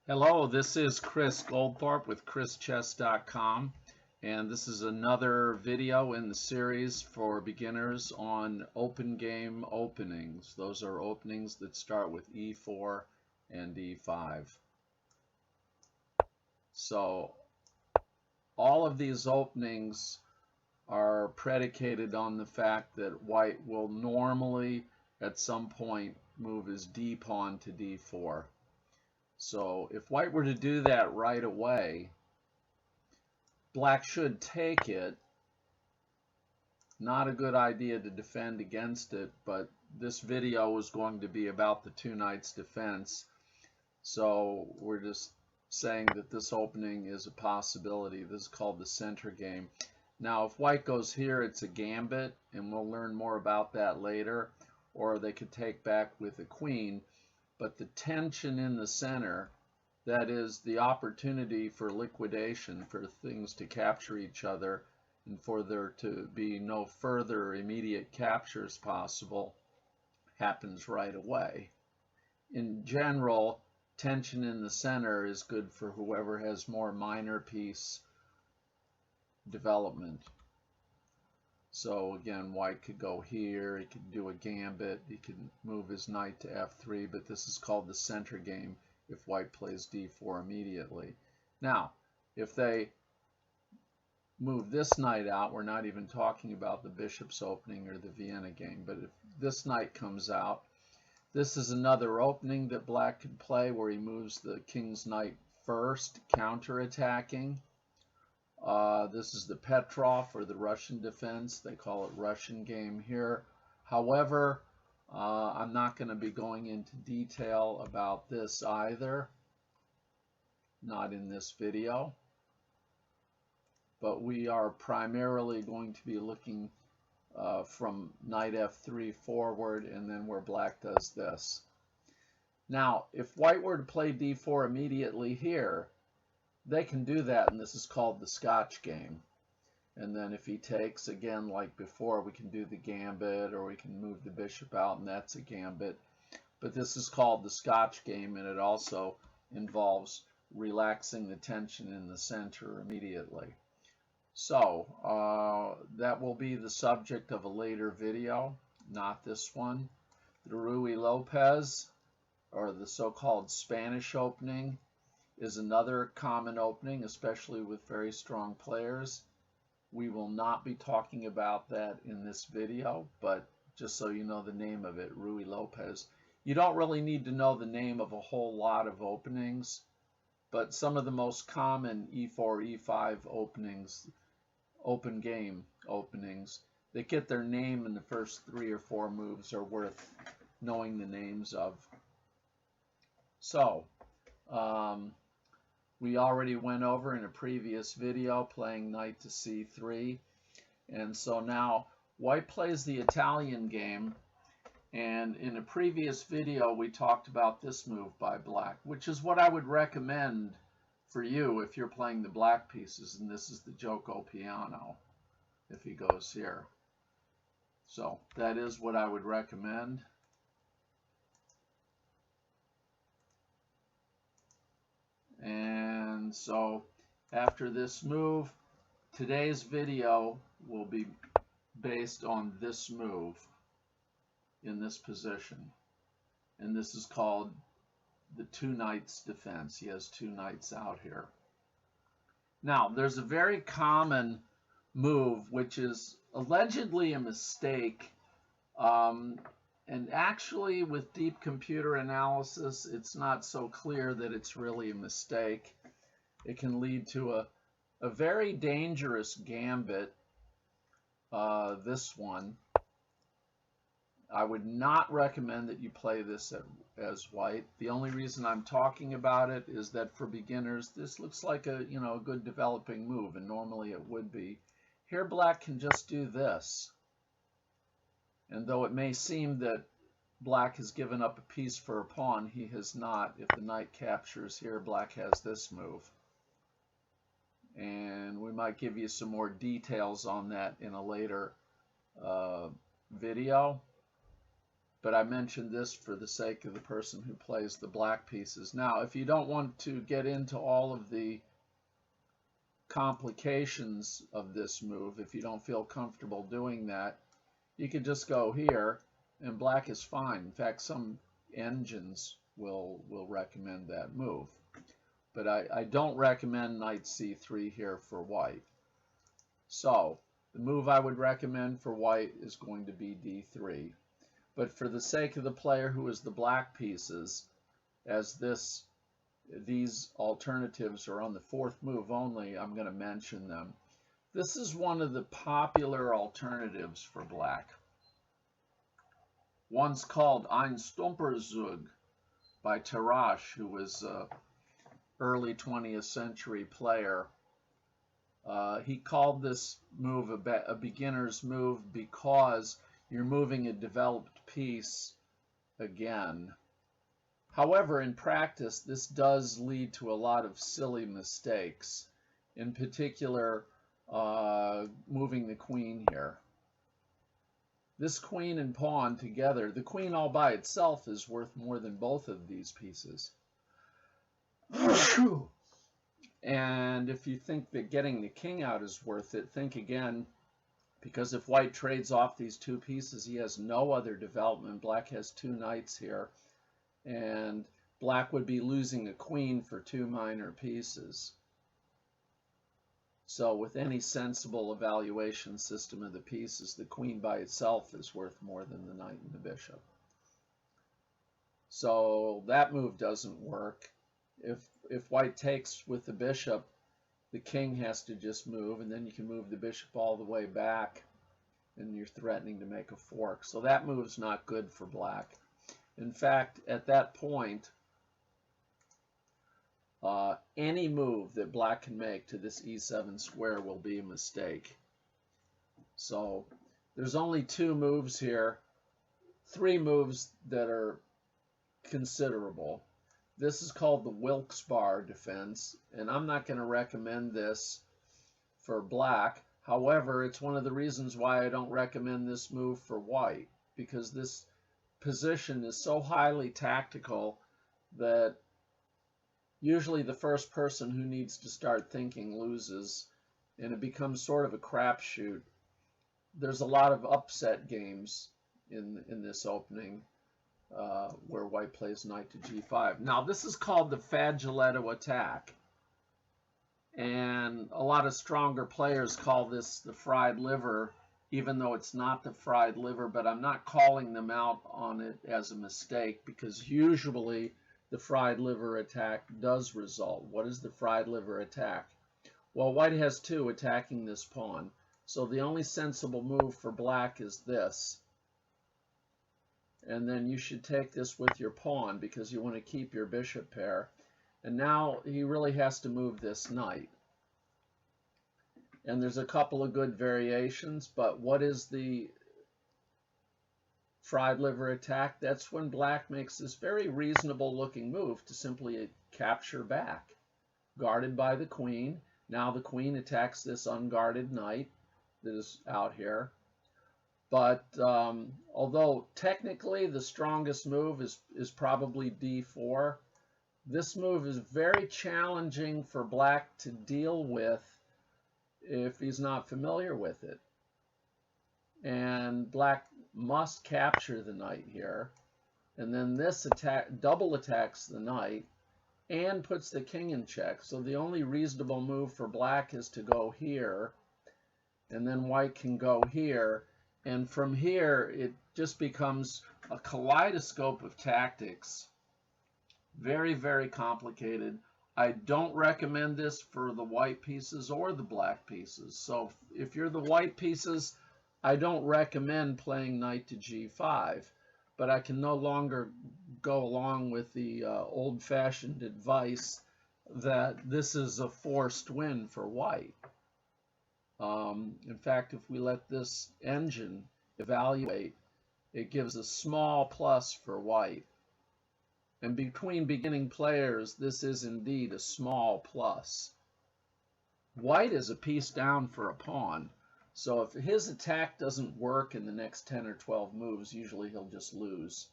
Hello, this is Chris Goldthorpe with ChrisChess.com, and this is another video in the series for beginners on open game openings. Those are openings that start with E4 and E5. So all of these openings are predicated on the fact that white will normally at some point move his D pawn to D4. So if white were to do that right away, black should take it. Not a good idea to defend against it, but this video is going to be about the two knights defense. So we're just saying that this opening is a possibility. This is called the center game. Now if white goes here, it's a gambit, and we'll learn more about that later. Or they could take back with a queen. But the tension in the center, that is the opportunity for liquidation, for things to capture each other, and for there to be no further immediate captures possible, happens right away. In general, tension in the center is good for whoever has more minor piece development. So again, white could go here, he could do a gambit, he could move his knight to f3, but this is called the center game if white plays d4 immediately. Now, if they move this knight out, we're not even talking about the bishop's opening or the Vienna game, but if this knight comes out, this is another opening that black could play where he moves the king's knight first, counterattacking. This is the Petrov, or the Russian defense. They call it Russian game here. However, I'm not going to be going into detail about this either. Not in this video. But we are primarily going to be looking from knight f3 forward, and then where black does this. Now, if white were to play d4 immediately here, they can do that, and this is called the Scotch game. And then if he takes, again, like before, we can do the gambit, or we can move the bishop out, and that's a gambit. But this is called the Scotch game, and it also involves relaxing the tension in the center immediately. So that will be the subject of a later video, not this one. The Ruy Lopez, or the so-called Spanish opening, is another common opening, especially with very strong players. We will not be talking about that in this video, but just so you know the name of it, Ruy Lopez. You don't really need to know the name of a whole lot of openings, but some of the most common E4, E5 openings, open game openings, that get their name in the first 3 or 4 moves are worth knowing the names of. So, we already went over in a previous video playing knight to c3, and so now white plays the Italian game, and in a previous video we talked about this move by black, which is what I would recommend for you if you're playing the black pieces, and this is the Gioco Piano if he goes here. So that is what I would recommend. And so after this move, today's video will be based on this move in this position. And this is called the two knights defense. He has two knights out here. Now, there's a very common move which is allegedly a mistake. And actually, with deep computer analysis, it's not so clear that it's really a mistake. It can lead to a very dangerous gambit, this one. I would not recommend that you play this as white. The only reason I'm talking about it is that for beginners, this looks like a good developing move, and normally it would be. Here, black can just do this. And though it may seem that black has given up a piece for a pawn, he has not. If the knight captures here, black has this move. And we might give you some more details on that in a later video. but I mentioned this for the sake of the person who plays the black pieces. Now, if you don't want to get into all of the complications of this move, if you don't feel comfortable doing that, you could just go here, and black is fine. In fact, some engines will recommend that move. But I don't recommend knight c3 here for white. So the move I would recommend for white is going to be d3. But for the sake of the player who is the black pieces, as these alternatives are on the fourth move only, I'm going to mention them. This is one of the popular alternatives for black. One's called Ein Stumperzug by Tarrasch, who was an early 20th century player. He called this move a beginner's move because you're moving a developed piece again. However, in practice, this does lead to a lot of silly mistakes. In particular, moving the queen here. This queen and pawn together, the queen all by itself is worth more than both of these pieces. And if you think that getting the king out is worth it, think again, because if white trades off these two pieces, he has no other development. Black has two knights here, and black would be losing a queen for two minor pieces. So with any sensible evaluation system of the pieces, the queen by itself is worth more than the knight and the bishop. So that move doesn't work. If white takes with the bishop, the king has to just move, and then you can move the bishop all the way back, and you're threatening to make a fork. So that move's not good for black. In fact, at that point, any move that black can make to this e7 square will be a mistake. So there's only two moves here, three moves that are considerable. This is called the Wilkes-Barre defense, and I'm not going to recommend this for black. However, it's one of the reasons why I don't recommend this move for white, because this position is so highly tactical that usually the first person who needs to start thinking loses, and it becomes sort of a crapshoot. There's a lot of upset games in this opening where white plays knight to g5. Now, this is called the Fagioletto attack, and a lot of stronger players call this the fried liver, even though it's not the fried liver, but I'm not calling them out on it as a mistake, because usually the fried liver attack does result. What is the fried liver attack? Well, white has two attacking this pawn, so the only sensible move for black is this. And then you should take this with your pawn because you want to keep your bishop pair. And now he really has to move this knight. And there's a couple of good variations, but what is the fried liver attack? That's when black makes this very reasonable looking move to simply capture back, guarded by the queen. Now the queen attacks this unguarded knight that is out here. But although technically the strongest move is probably d4, this move is very challenging for black to deal with if he's not familiar with it. And black must capture the knight here. And then this attack double attacks the knight and puts the king in check. So the only reasonable move for black is to go here, and then white can go here. And from here, it just becomes a kaleidoscope of tactics. Very, very complicated. I don't recommend this for the white pieces or the black pieces. So if you're the white pieces, I don't recommend playing knight to g5. But I can no longer go along with the old-fashioned advice that this is a forced win for white. In fact, if we let this engine evaluate, it gives a small plus for white. And between beginning players, this is indeed a small plus. White is a piece down for a pawn, So if his attack doesn't work in the next 10 or 12 moves, usually he'll just lose.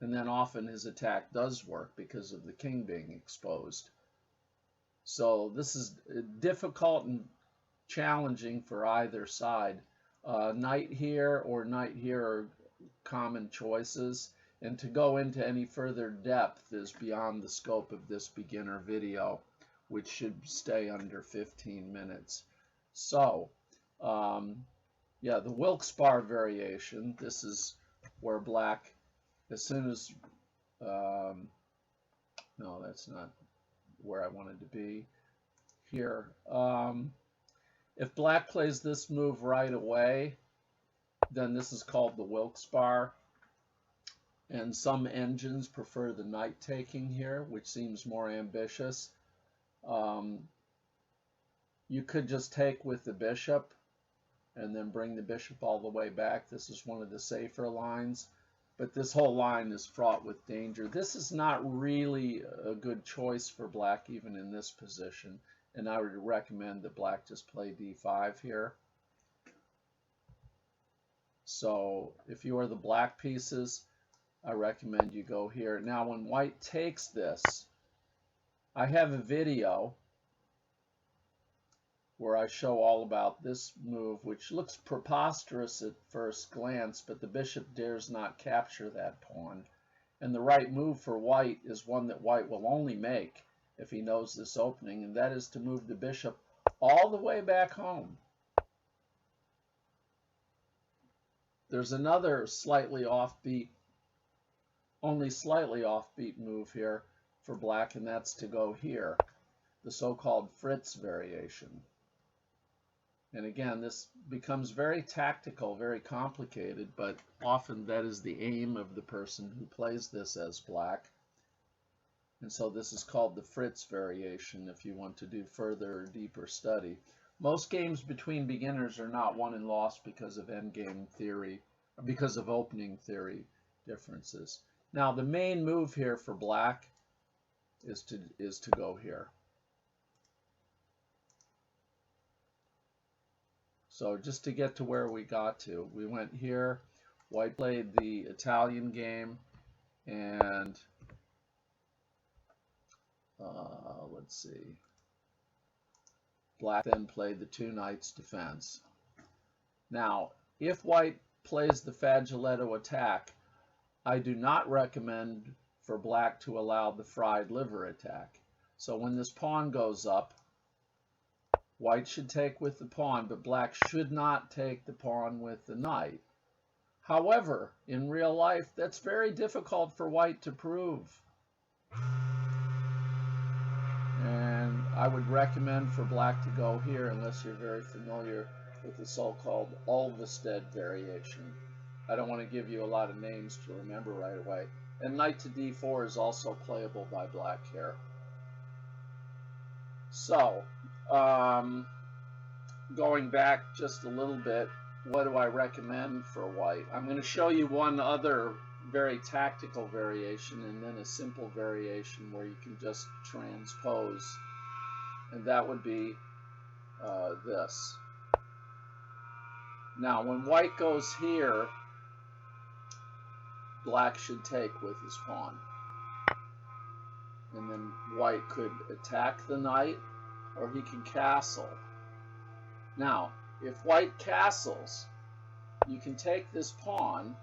And then often his attack does work because of the king being exposed. So this is difficult and challenging for either side. Knight here or knight here are common choices, and to go into any further depth is beyond the scope of this beginner video, which should stay under 15 minutes. So yeah, the Wilkes-Barre variation, this is where black, as soon as no, that's not where I wanted to be here. If black plays this move right away, then this is called the Wilkes-Barre. And some engines prefer the knight taking here, which seems more ambitious. You could just take with the bishop and then bring the bishop all the way back. This is one of the safer lines, but this whole line is fraught with danger. This is not really a good choice for black even in this position, and I would recommend that black just play d5 here. So if you are the black pieces, I recommend you go here. Now when white takes this, I have a video where I show all about this move, which looks preposterous at first glance, but the bishop dares not capture that pawn. And the right move for white is one that white will only make if he knows this opening, and that is to move the bishop all the way back home. There's another slightly offbeat, only slightly offbeat move here for black, and that's to go here, the so-called Fritz variation. And again, this becomes very tactical, very complicated, but often that is the aim of the person who plays this as black. And so this is called the Fritz variation if you want to do further or deeper study. Most games between beginners are not won and lost because of endgame theory, or because of opening theory differences. Now the main move here for black is to go here. So just to get to where we got to, we went here, white played the Italian game, and let's see, black then played the two knights defense. Now, if white plays the Fagiletto attack, I do not recommend for black to allow the fried liver attack. So when this pawn goes up, white should take with the pawn, but black should not take the pawn with the knight. However, in real life, that's very difficult for white to prove. And I would recommend for black to go here unless you're very familiar with the so-called Ulvested variation. I don't want to give you a lot of names to remember right away. And knight to d4 is also playable by black here. So, going back just a little bit, what do I recommend for white? I'm going to show you one other very tactical variation and then a simple variation where you can just transpose, and that would be this. Now when white goes here, black should take with his pawn, and then white could attack the knight or he can castle. Now if white castles, you can take this pawn.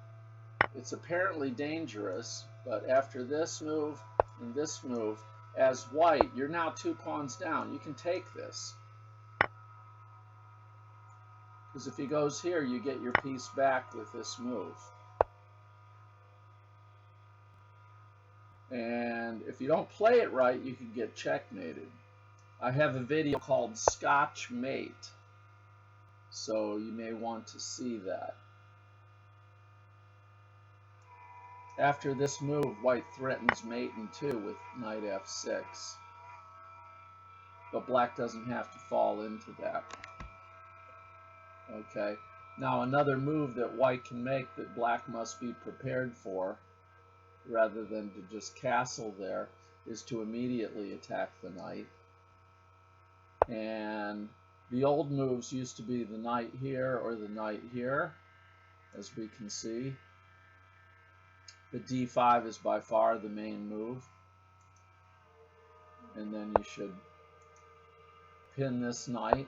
It's apparently dangerous, but after this move and this move, as white, you're now 2 pawns down. You can take this. Because if he goes here, you get your piece back with this move. And if you don't play it right, you can get checkmated. I have a video called Scotch Mate, so you may want to see that. After this move, white threatens mate in 2 with knight f6. But black doesn't have to fall into that. Okay. Now another move that white can make that black must be prepared for, rather than to just castle there, is to immediately attack the knight. And The old moves used to be the knight here or the knight here, as we can see. The d5 is by far the main move. And then you should pin this knight,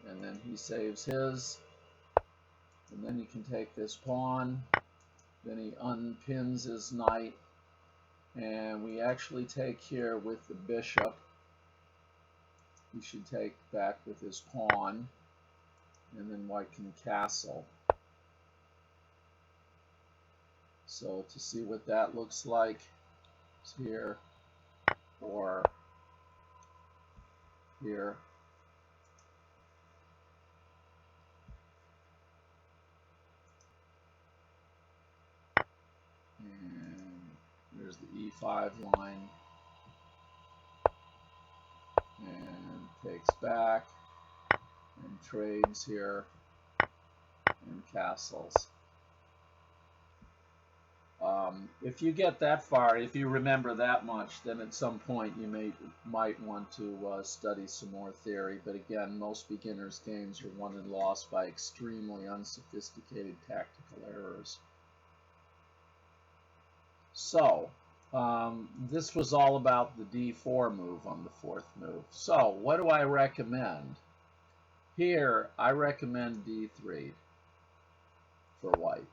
and then he saves his. And then you can take this pawn. Then he unpins his knight. And we actually take here with the bishop. He should take back with his pawn. And then white can castle. So to see what that looks like, it's here or here. And there's the e5 line. And takes back and trades here and castles. If you get that far, if you remember that much, then at some point you might want to study some more theory. But again, most beginners' games are won and lost by extremely unsophisticated tactical errors. So, this was all about the d4 move on the fourth move. So, what do I recommend? Here, I recommend d3 for white.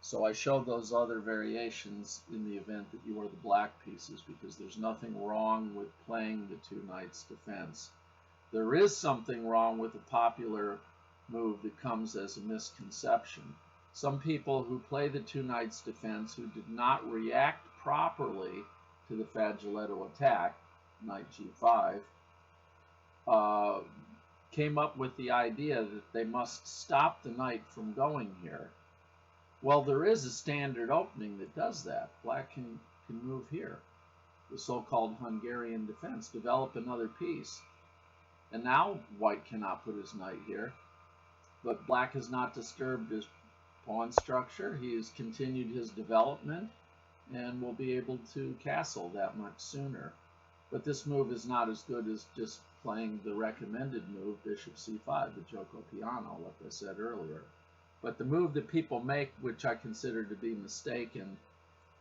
So I showed those other variations in the event that you are the black pieces, because there's nothing wrong with playing the two knights defense. There is something wrong with a popular move that comes as a misconception. Some people who play the two knights defense who did not react properly to the Fagioletto attack, knight g5, came up with the idea that they must stop the knight from going here. Well, there is a standard opening that does that. Black can move here, the so-called Hungarian defense, develop another piece. And now white cannot put his knight here, but black has not disturbed his pawn structure. He has continued his development and will be able to castle that much sooner. But this move is not as good as just playing the recommended move, bishop c5, the gioco piano, like I said earlier. But the move that people make, which I consider to be mistaken,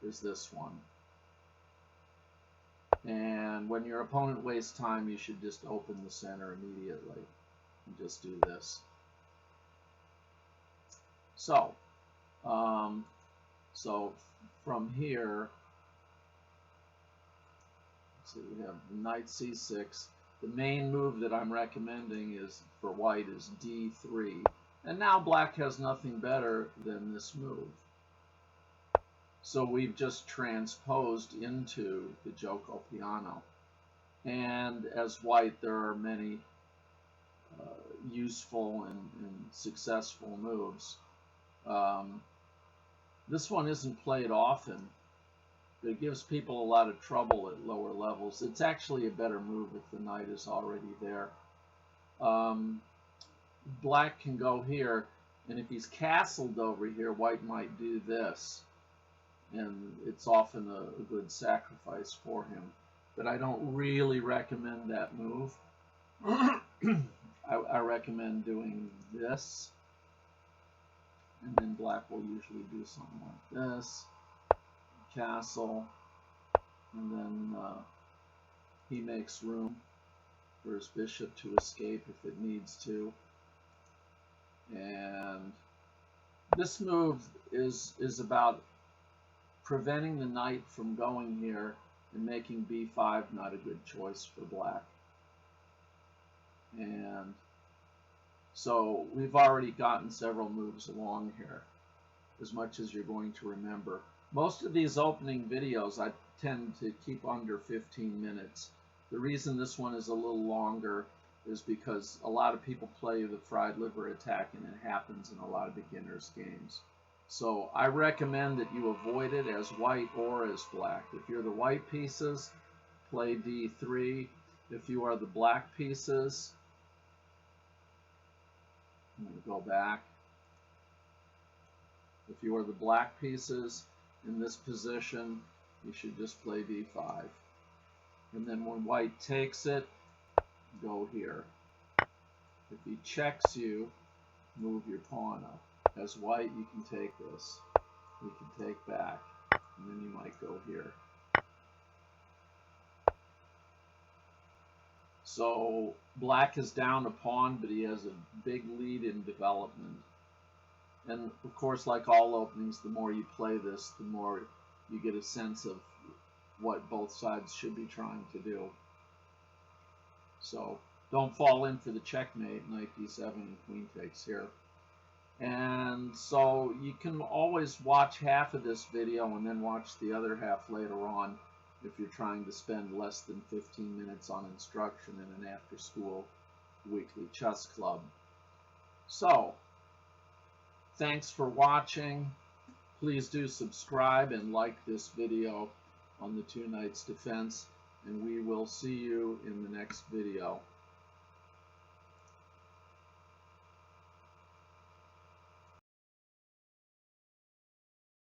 is this one. And when your opponent wastes time, you should just open the center immediately and just do this. So, from here, let's see, we have knight c6. The main move that I'm recommending is for white is d3. And now black has nothing better than this move. So we've just transposed into the gioco piano. And as white, there are many useful and successful moves. This one isn't played often, but it gives people a lot of trouble at lower levels. It's actually a better move if the knight is already there. Black can go here, and if he's castled over here, white might do this, and it's often a good sacrifice for him. But I don't really recommend that move. I recommend doing this, and then black will usually do something like this, castle, and then he makes room for his bishop to escape if it needs to. And this move is about preventing the knight from going here and making b5 not a good choice for black. And so we've already gotten several moves along here, as much as you're going to remember. Most of these opening videos I tend to keep under 15 minutes. The reason this one is a little longer is because a lot of people play the fried liver attack, and it happens in a lot of beginners' games. So I recommend that you avoid it as white or as black. If you're the white pieces, play d3. If you are the black pieces, I'm going to go back. If you are the black pieces in this position, you should just play d5. And then when white takes it, go here. If he checks you, move your pawn up. As white, you can take this. You can take back, and then you might go here. So black is down a pawn, but he has a big lead in development. And of course, like all openings, the more you play this, the more you get a sense of what both sides should be trying to do. So don't fall in for the checkmate, knight d7 and queen takes here. And so you can always watch half of this video and then watch the other half later on if you're trying to spend less than 15 minutes on instruction in an after-school weekly chess club. So, thanks for watching. Please do subscribe and like this video on the Two Knights Defense, and we will see you in the next video.